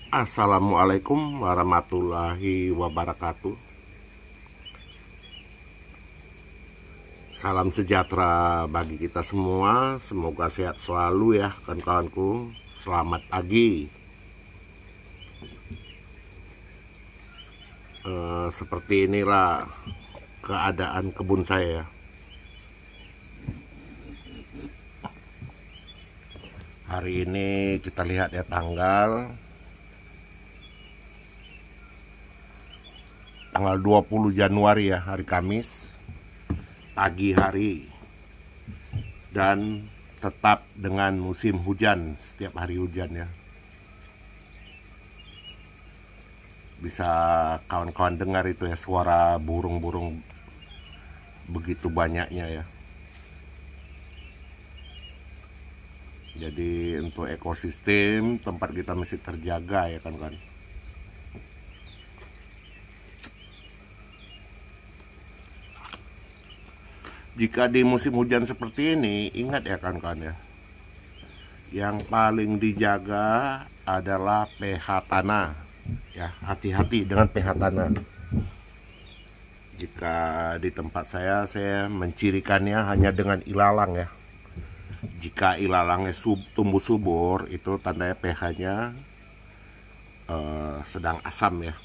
Assalamualaikum warahmatullahi wabarakatuh. Salam sejahtera bagi kita semua. Semoga sehat selalu ya kawan-kawanku. Selamat pagi. Seperti inilah keadaan kebun saya. Hari ini kita lihat ya tanggal 20 Januari ya, hari Kamis, pagi hari, dan tetap dengan musim hujan, setiap hari hujan ya. Bisa kawan-kawan dengar itu ya, suara burung-burung begitu banyaknya ya. Jadi untuk ekosistem tempat kita mesti terjaga ya kan. Jika di musim hujan seperti ini, ingat ya kawan-kawan ya, yang paling dijaga adalah pH tanah ya. Hati-hati dengan pH tanah. Jika di tempat saya mencirikannya hanya dengan ilalang ya. Jika ilalangnya tumbuh subur, itu tandanya pH-nya sedang asam ya.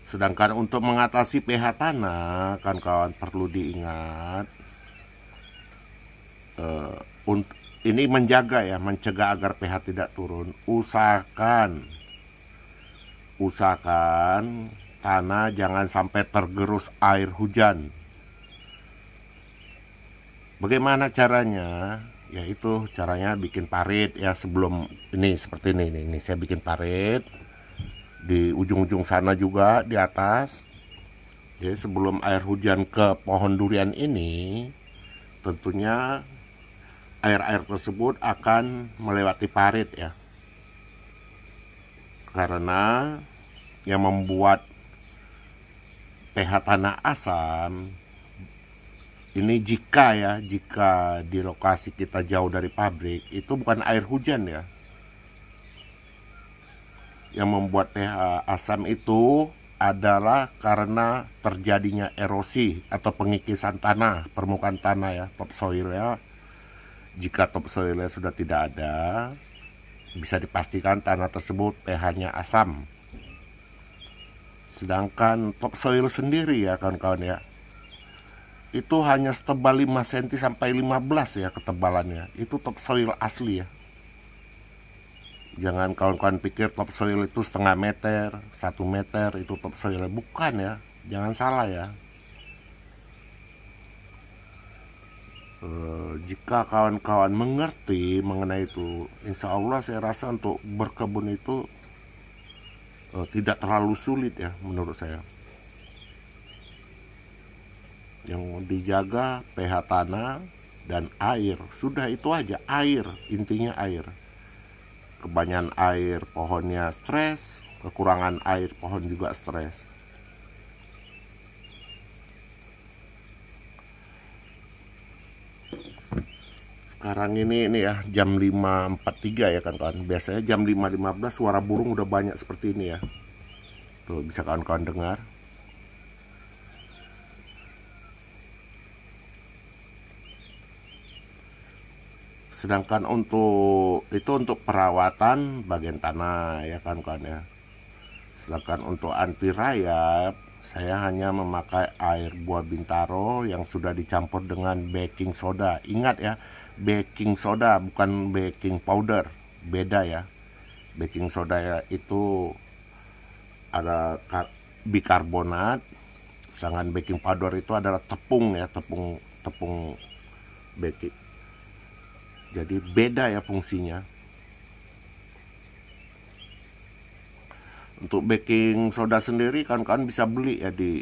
Sedangkan untuk mengatasi pH tanah, kawan-kawan perlu diingat, ini menjaga ya, mencegah agar pH tidak turun. Usahakan tanah jangan sampai tergerus air hujan. Bagaimana caranya? Yaitu caranya bikin parit ya, sebelum ini seperti ini saya bikin parit di ujung-ujung sana juga di atas. Jadi sebelum air hujan ke pohon durian ini, tentunya air-air tersebut akan melewati parit ya. Karena yang membuat pH tanah asam ini jika di lokasi kita jauh dari pabrik, itu bukan air hujan ya. Yang membuat pH asam itu adalah karena terjadinya erosi atau pengikisan tanah, permukaan tanah ya, topsoil ya. Jika topsoilnya sudah tidak ada, bisa dipastikan tanah tersebut pH-nya asam. Sedangkan topsoil sendiri ya kawan-kawan ya, itu hanya setebal 5 cm sampai 15 ya ketebalannya. Itu topsoil asli ya. Jangan kawan-kawan pikir topsoil itu setengah meter, 1 meter itu topsoilnya. Bukan ya, jangan salah ya. Jika kawan-kawan mengerti mengenai itu, insya Allah saya rasa untuk berkebun itu tidak terlalu sulit ya menurut saya. Yang dijaga pH tanah dan air, sudah itu aja. Air, intinya air. Kebanyakan air pohonnya stres, kekurangan air pohon juga stres. Sekarang ini ya jam 5.43 ya kawan-kawan. Biasanya jam 5.15 suara burung udah banyak seperti ini ya. Tuh bisa kawan-kawan dengar. Sedangkan untuk perawatan bagian tanah ya kawan-kawan ya. Sedangkan untuk anti rayap, saya hanya memakai air buah bintaro yang sudah dicampur dengan baking soda. Ingat ya, baking soda bukan baking powder, beda ya. Baking soda ya itu ada bikarbonat, sedangkan baking powder itu adalah tepung ya, tepung baking. Jadi beda ya fungsinya. Untuk baking soda sendiri kan bisa beli ya di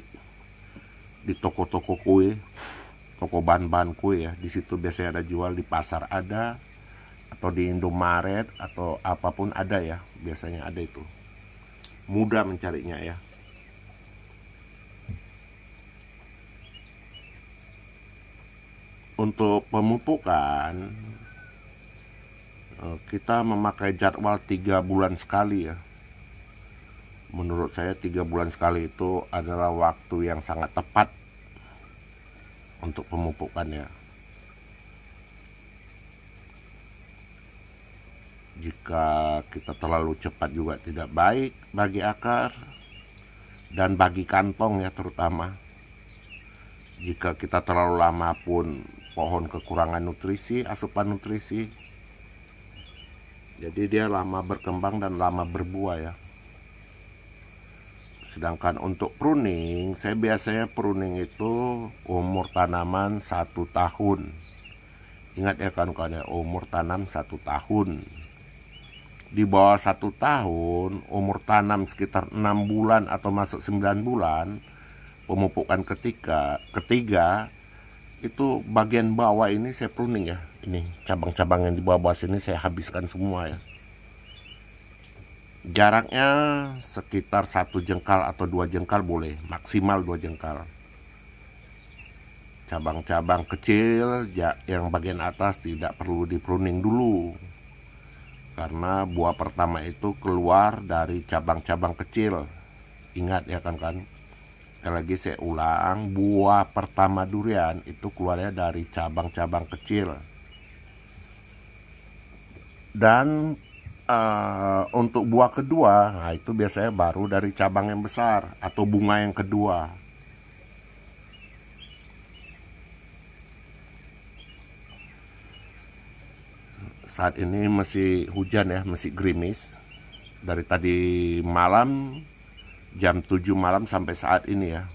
toko-toko kue, toko bahan-bahan kue ya. Di situ biasanya ada jual, di pasar ada, atau di Indomaret atau apapun ada ya. Biasanya ada itu. Mudah mencarinya ya. Untuk pemupukan kita memakai jadwal 3 bulan sekali ya. Menurut saya 3 bulan sekali itu adalah waktu yang sangat tepat untuk pemupukannya. Jika kita terlalu cepat juga tidak baik bagi akar dan bagi kantong ya terutama. Jika kita terlalu lama pun pohon kekurangan nutrisi, asupan nutrisi. Jadi dia lama berkembang dan lama berbuah ya. Sedangkan untuk pruning, saya biasanya pruning itu umur tanaman 1 tahun. Ingat ya kawan-kawan ya, umur tanam 1 tahun. Di bawah 1 tahun, umur tanam sekitar 6 bulan atau masuk 9 bulan, pemupukan ketiga itu bagian bawah ini saya pruning ya. Ini cabang-cabang yang di bawah sini saya habiskan semua ya. Jaraknya sekitar 1 jengkal atau 2 jengkal boleh, maksimal 2 jengkal. Cabang-cabang kecil yang bagian atas tidak perlu di pruning dulu, karena buah pertama itu keluar dari cabang-cabang kecil. Ingat ya kan. Sekali lagi saya ulang, buah pertama durian itu keluarnya dari cabang-cabang kecil. Dan untuk buah kedua, nah itu biasanya baru dari cabang yang besar atau bunga yang kedua. Saat ini masih hujan ya, masih gerimis. Dari tadi malam jam 7 malam sampai saat ini ya.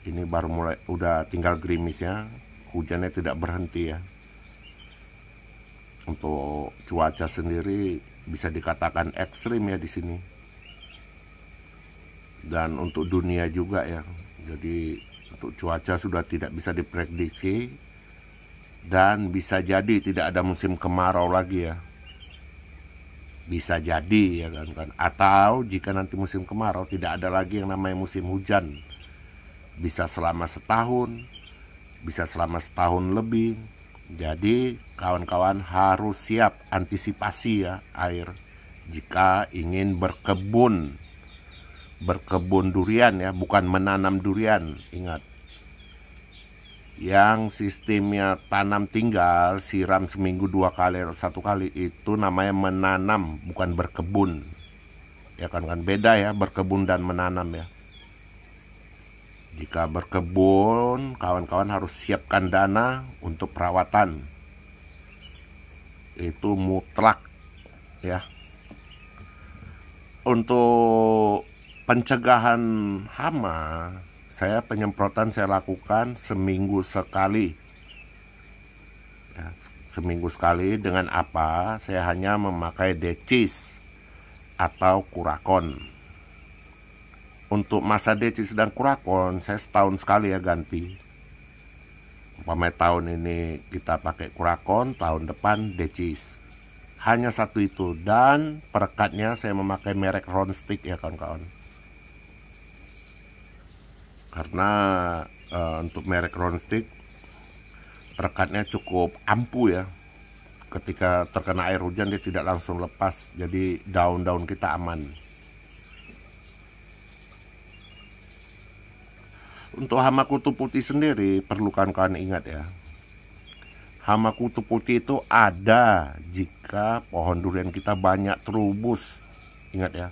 Ini baru mulai udah tinggal gerimisnya, hujannya tidak berhenti ya. Untuk cuaca sendiri bisa dikatakan ekstrim ya di sini. Dan untuk dunia juga ya. Jadi untuk cuaca sudah tidak bisa diprediksi dan bisa jadi tidak ada musim kemarau lagi ya. Bisa jadi ya kan. Atau jika nanti musim kemarau tidak ada lagi yang namanya musim hujan. Bisa selama setahun, bisa selama setahun lebih. Jadi kawan-kawan harus siap antisipasi ya air jika ingin berkebun durian ya, bukan menanam durian. Ingat, yang sistemnya tanam tinggal, siram seminggu 2 kali atau 1 kali, itu namanya menanam, bukan berkebun ya kan. Beda ya berkebun dan menanam ya. Jika berkebun, kawan-kawan harus siapkan dana untuk perawatan. Itu mutlak ya. Untuk pencegahan hama, penyemprotan saya lakukan seminggu sekali. Ya, seminggu sekali dengan apa? Saya hanya memakai decis atau kurakon. Untuk masa decis dan kurakon saya setahun sekali ya ganti. Umpamanya tahun ini kita pakai kurakon, tahun depan decis. Hanya satu itu. Dan perekatnya saya memakai merek Ronstick ya kawan-kawan. Karena untuk merek Ronstick perekatnya cukup ampuh ya. Ketika terkena air hujan dia tidak langsung lepas. Jadi daun-daun kita aman. Untuk hama kutu putih sendiri perlu kawan-kawan ingat ya. Hama kutu putih itu ada jika pohon durian kita banyak terubus. Ingat ya.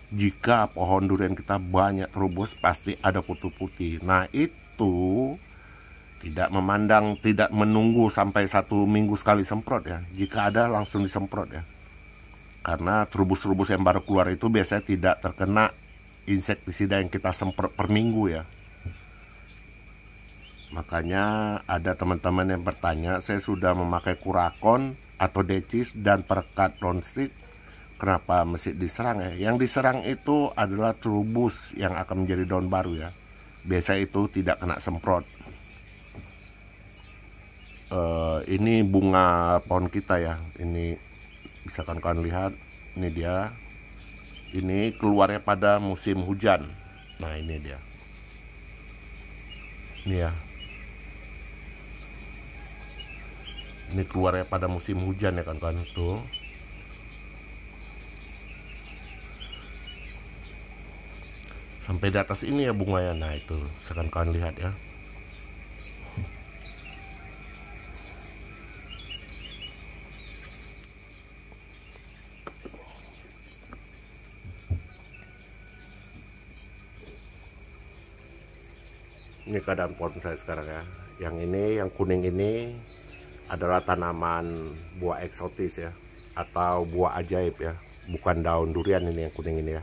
Jika pohon durian kita banyak terubus pasti ada kutu putih. Nah itu tidak memandang, tidak menunggu sampai 1 minggu sekali semprot ya. Jika ada langsung disemprot ya. Karena terubus-terubus yang baru keluar itu biasanya tidak terkena insektisida yang kita semprot per minggu ya. Makanya ada teman-teman yang bertanya, saya sudah memakai kurakon atau decis dan perekat Ronstick, kenapa mesti diserang ya? Yang diserang itu adalah terubus yang akan menjadi daun baru ya. Biasa itu tidak kena semprot. Ini bunga pohon kita ya. Ini bisa kawan-kawan lihat. Ini dia. Ini keluarnya pada musim hujan. Nah ini dia. Ini ya. Ini keluarnya pada musim hujan ya kawan-kawan tuh. Sampai di atas ini ya bunganya. Nah itu sekarang kawan lihat ya. Ini keadaan pohon saya sekarang ya. Yang ini, yang kuning ini adalah tanaman buah eksotis ya, atau buah ajaib ya. Bukan daun durian ini yang kuning ini ya.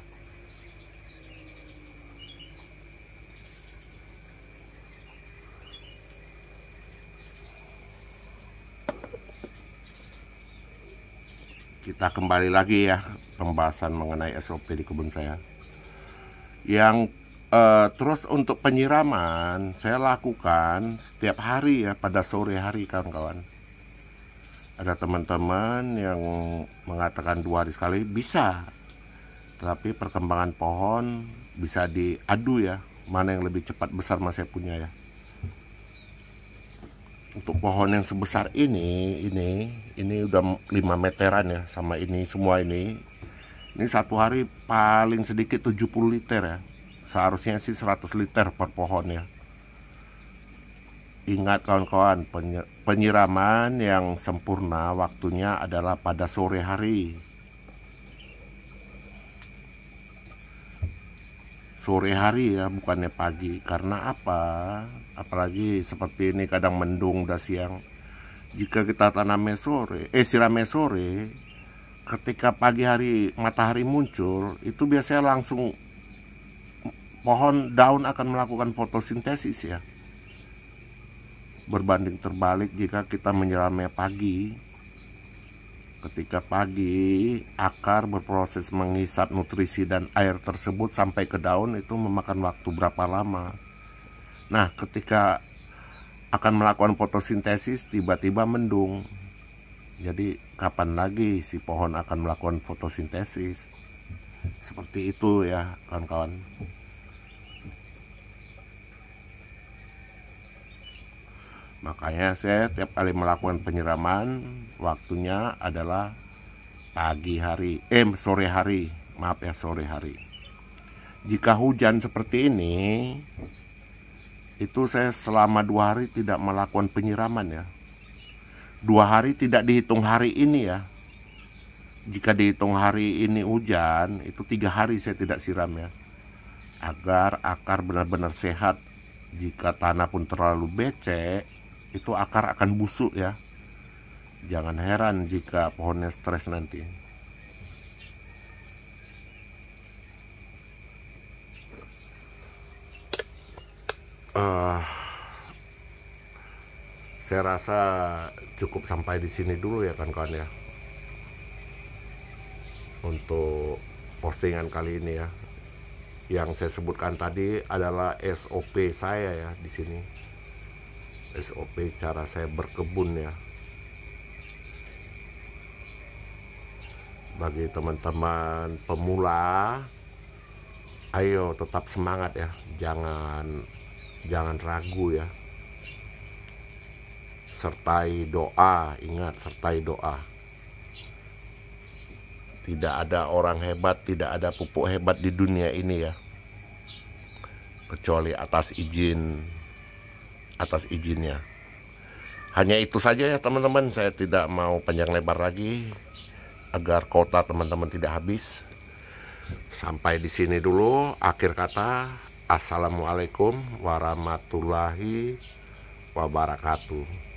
Kita kembali lagi ya pembahasan mengenai SOP di kebun saya. Yang terus untuk penyiraman saya lakukan setiap hari ya pada sore hari kawan-kawan. Ada teman-teman yang mengatakan 2 hari sekali, bisa. Tapi perkembangan pohon bisa diadu ya, mana yang lebih cepat besar mas saya punya ya. Untuk pohon yang sebesar ini udah 5 meteran ya, sama ini semua ini satu hari paling sedikit 70 liter ya. Seharusnya sih 100 liter per pohon ya. Ingat kawan-kawan, penyiraman yang sempurna waktunya adalah pada sore hari. Sore hari ya, bukannya pagi. Karena apa? Apalagi seperti ini kadang mendung udah siang. Jika kita tanamnya sore, siramnya sore, ketika pagi hari matahari muncul, itu biasanya langsung pohon daun akan melakukan fotosintesis ya. Berbanding terbalik jika kita menyiramnya pagi. Ketika pagi akar berproses menghisap nutrisi dan air tersebut sampai ke daun, itu memakan waktu berapa lama. Nah ketika akan melakukan fotosintesis tiba-tiba mendung. Jadi kapan lagi si pohon akan melakukan fotosintesis? Seperti itu ya kawan-kawan. Makanya saya tiap kali melakukan penyiraman waktunya adalah sore hari. Maaf ya, sore hari. Jika hujan seperti ini, itu saya selama 2 hari tidak melakukan penyiraman ya. 2 hari tidak dihitung hari ini ya. Jika dihitung hari ini hujan, itu 3 hari saya tidak siram ya. Agar akar benar-benar sehat. Jika tanah pun terlalu becek, itu akar akan busuk ya. Jangan heran jika pohonnya stres nanti. Saya rasa cukup sampai di sini dulu ya kawan-kawan ya. Untuk postingan kali ini ya. Yang saya sebutkan tadi adalah SOP saya ya di sini. SOP cara saya berkebun ya. Bagi teman-teman pemula, ayo tetap semangat ya. Jangan ragu ya. Sertai doa, ingat sertai doa. Tidak ada orang hebat, tidak ada pupuk hebat di dunia ini ya. Kecuali atas izinnya. Hanya itu saja ya teman-teman, saya tidak mau panjang lebar lagi agar kota teman-teman tidak habis. Sampai di sini dulu akhir kata. Assalamualaikum warahmatullahi wabarakatuh.